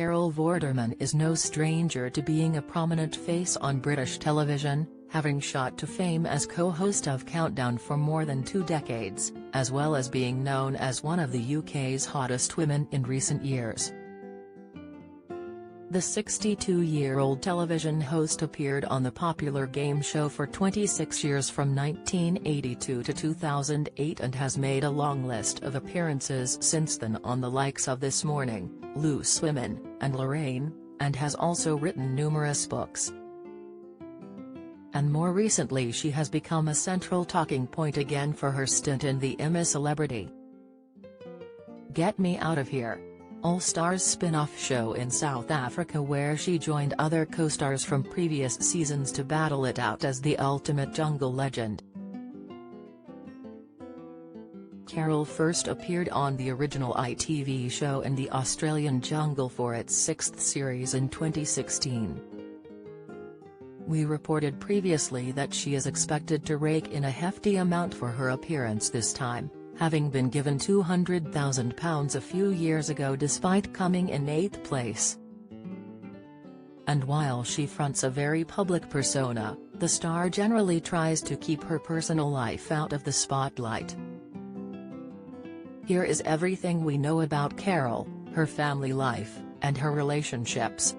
Carol Vorderman is no stranger to being a prominent face on British television, having shot to fame as co-host of Countdown for more than 2 decades, as well as being known as one of the UK's hottest women in recent years. The 62-year-old television host appeared on the popular game show for 26 years from 1982 to 2008 and has made a long list of appearances since then on the likes of This Morning, Loose Women, and Lorraine, and has also written numerous books. And more recently she has become a central talking point again for her stint in the I'm a Celebrity. Get Me Out of Here, All-Stars spin-off show in South Africa where she joined other co-stars from previous seasons to battle it out as the ultimate jungle legend. Carol first appeared on the original ITV show in the Australian jungle for its 6th series in 2016. We reported previously that she is expected to rake in a hefty amount for her appearance this time, having been given £200,000 a few years ago despite coming in 8th place. And while she fronts a very public persona, the star generally tries to keep her personal life out of the spotlight. Here is everything we know about Carol, her family life, and her relationships.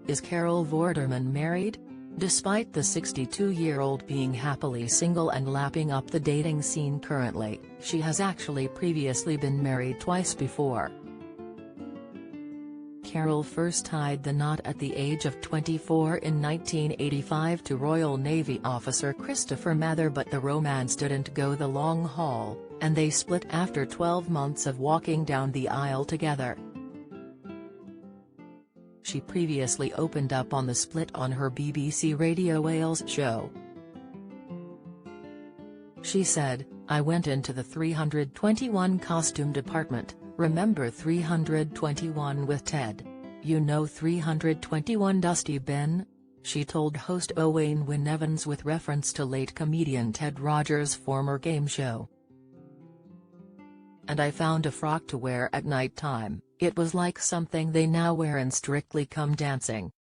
Is Carol Vorderman married? Despite the 62-year-old being happily single and lapping up the dating scene currently, she has actually previously been married twice before. Carol first tied the knot at the age of 24 in 1985 to Royal Navy officer Christopher Mather, but the romance didn't go the long haul, and they split after 12 months of walking down the aisle together. She previously opened up on the split on her BBC Radio Wales show. She said, "I went into the 321 costume department, remember 321 with Ted? You know 321 Dusty Ben?" she told host Owain Wynne-Evans with reference to late comedian Ted Rogers' former game show. "And I found a frock to wear at night time. It was like something they now wear in Strictly Come Dancing.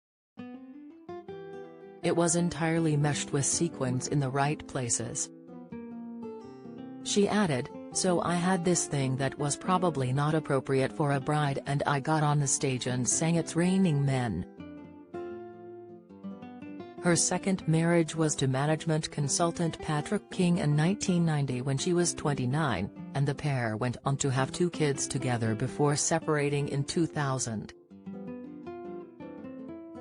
It was entirely meshed with sequins in the right places." She added, "So I had this thing that was probably not appropriate for a bride and I got on the stage and sang It's Raining Men." Her second marriage was to management consultant Patrick King in 1990 when she was 29, and the pair went on to have 2 kids together before separating in 2000.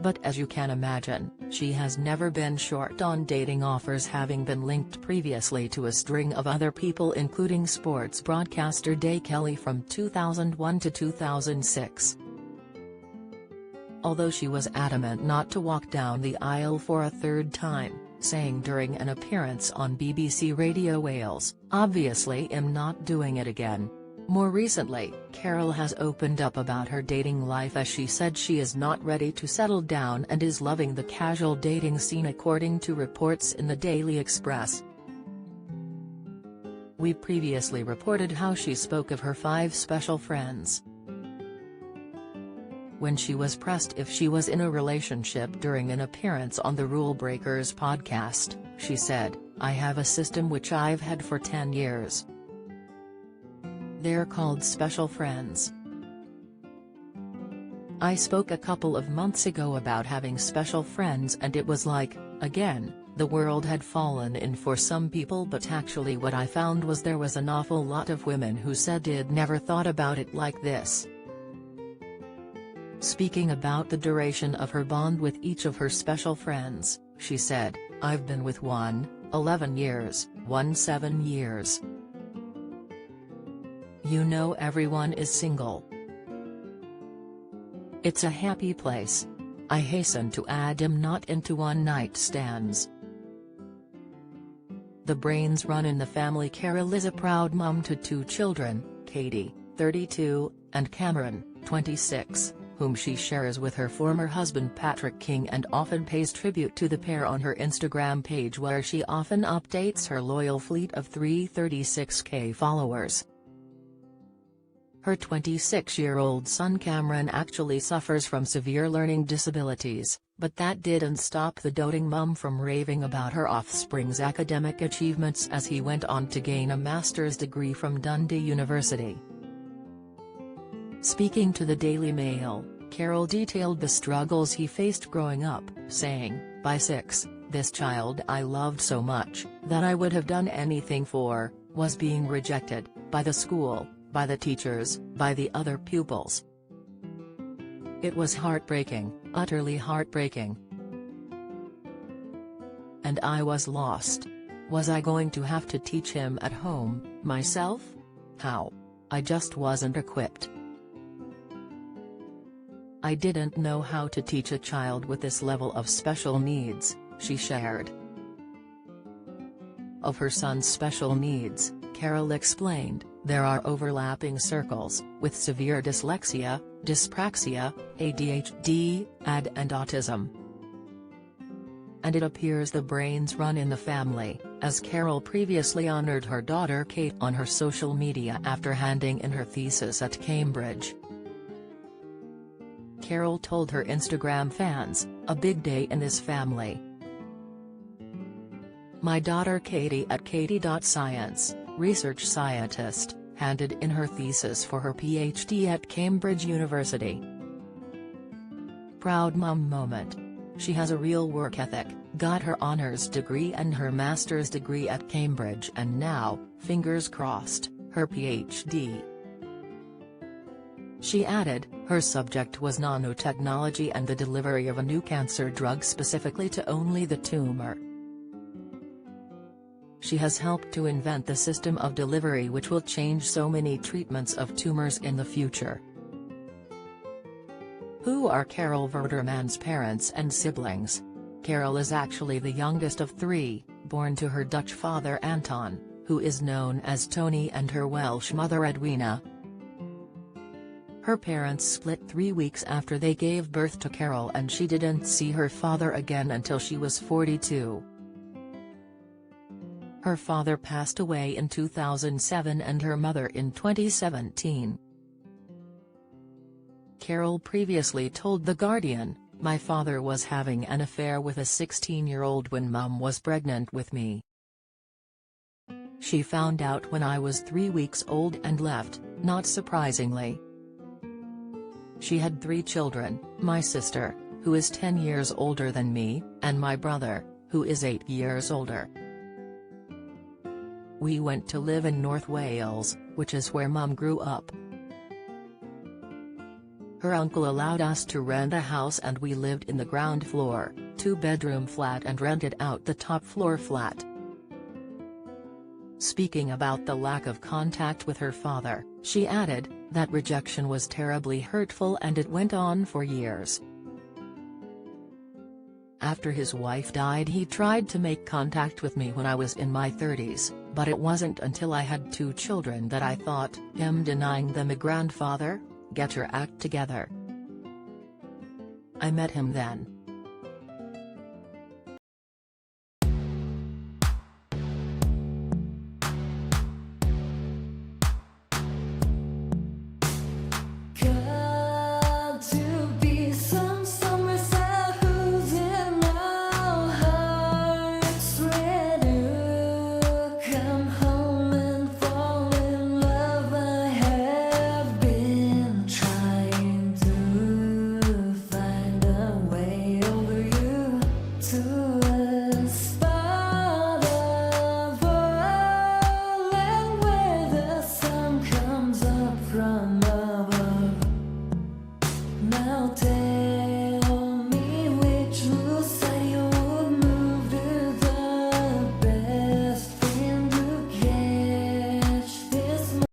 But as you can imagine, she has never been short on dating offers, having been linked previously to a string of other people including sports broadcaster Day Kelly from 2001 to 2006. Although she was adamant not to walk down the aisle for a 3rd time, saying during an appearance on BBC Radio Wales, "Obviously I'm not doing it again." More recently, Carol has opened up about her dating life as she said she is not ready to settle down and is loving the casual dating scene according to reports in the Daily Express. We previously reported how she spoke of her 5 special friends. When she was pressed if she was in a relationship during an appearance on the Rule Breakers podcast, she said, "I have a system which I've had for 10 years. They're called special friends. I spoke a couple of months ago about having special friends and it was like, again, the world had fallen in for some people, but actually what I found was there was an awful lot of women who said they'd never thought about it like this." Speaking about the duration of her bond with each of her special friends, she said, "I've been with one, 11 years, one 7 years. You know, everyone is single. It's a happy place. I hasten to add, I'm not into one-night stands." The brains run in the family. Carol is a proud mum to 2 children, Katie, 32, and Cameron, 26. Whom she shares with her former husband Patrick King, and often pays tribute to the pair on her Instagram page where she often updates her loyal fleet of 336k followers. Her 26-year-old son Cameron actually suffers from severe learning disabilities, but that didn't stop the doting mum from raving about her offspring's academic achievements as he went on to gain a master's degree from Dundee University. Speaking to the Daily Mail, Carol detailed the struggles he faced growing up, saying, "By 6, this child I loved so much, that I would have done anything for, was being rejected, by the school, by the teachers, by the other pupils. It was heartbreaking, utterly heartbreaking. And I was lost. Was I going to have to teach him at home, myself? How? I just wasn't equipped. I didn't know how to teach a child with this level of special needs," she shared. Of her son's special needs, Carol explained, "There are overlapping circles, with severe dyslexia, dyspraxia, ADHD, AD and autism. And it appears the brains run in the family," as Carol previously honored her daughter Kate on her social media after handing in her thesis at Cambridge. Carol told her Instagram fans, "A big day in this family. My daughter Katie at Katie.Science, research scientist, handed in her thesis for her PhD at Cambridge University. Proud mum moment. She has a real work ethic, got her honours degree and her master's degree at Cambridge and now, fingers crossed, her PhD." She added, her subject was nanotechnology and the delivery of a new cancer drug specifically to only the tumor. She has helped to invent the system of delivery which will change so many treatments of tumors in the future. Who are Carol Vorderman's parents and siblings? Carol is actually the youngest of 3, born to her Dutch father Anton, who is known as Tony, and her Welsh mother Edwina. Her parents split 3 weeks after they gave birth to Carol, and she didn't see her father again until she was 42. Her father passed away in 2007 and her mother in 2017. Carol previously told The Guardian, "My father was having an affair with a 16-year-old when mum was pregnant with me. She found out when I was 3 weeks old and left, not surprisingly. She had 3 children, my sister, who is 10 years older than me, and my brother, who is 8 years older. We went to live in North Wales, which is where mum grew up. Her uncle allowed us to rent a house and we lived in the ground floor, 2-bedroom flat, and rented out the top floor flat." Speaking about the lack of contact with her father, she added, "That rejection was terribly hurtful and it went on for years. After his wife died he tried to make contact with me when I was in my 30s, but it wasn't until I had 2 children that I thought, him denying them a grandfather? Get your act together. I met him then.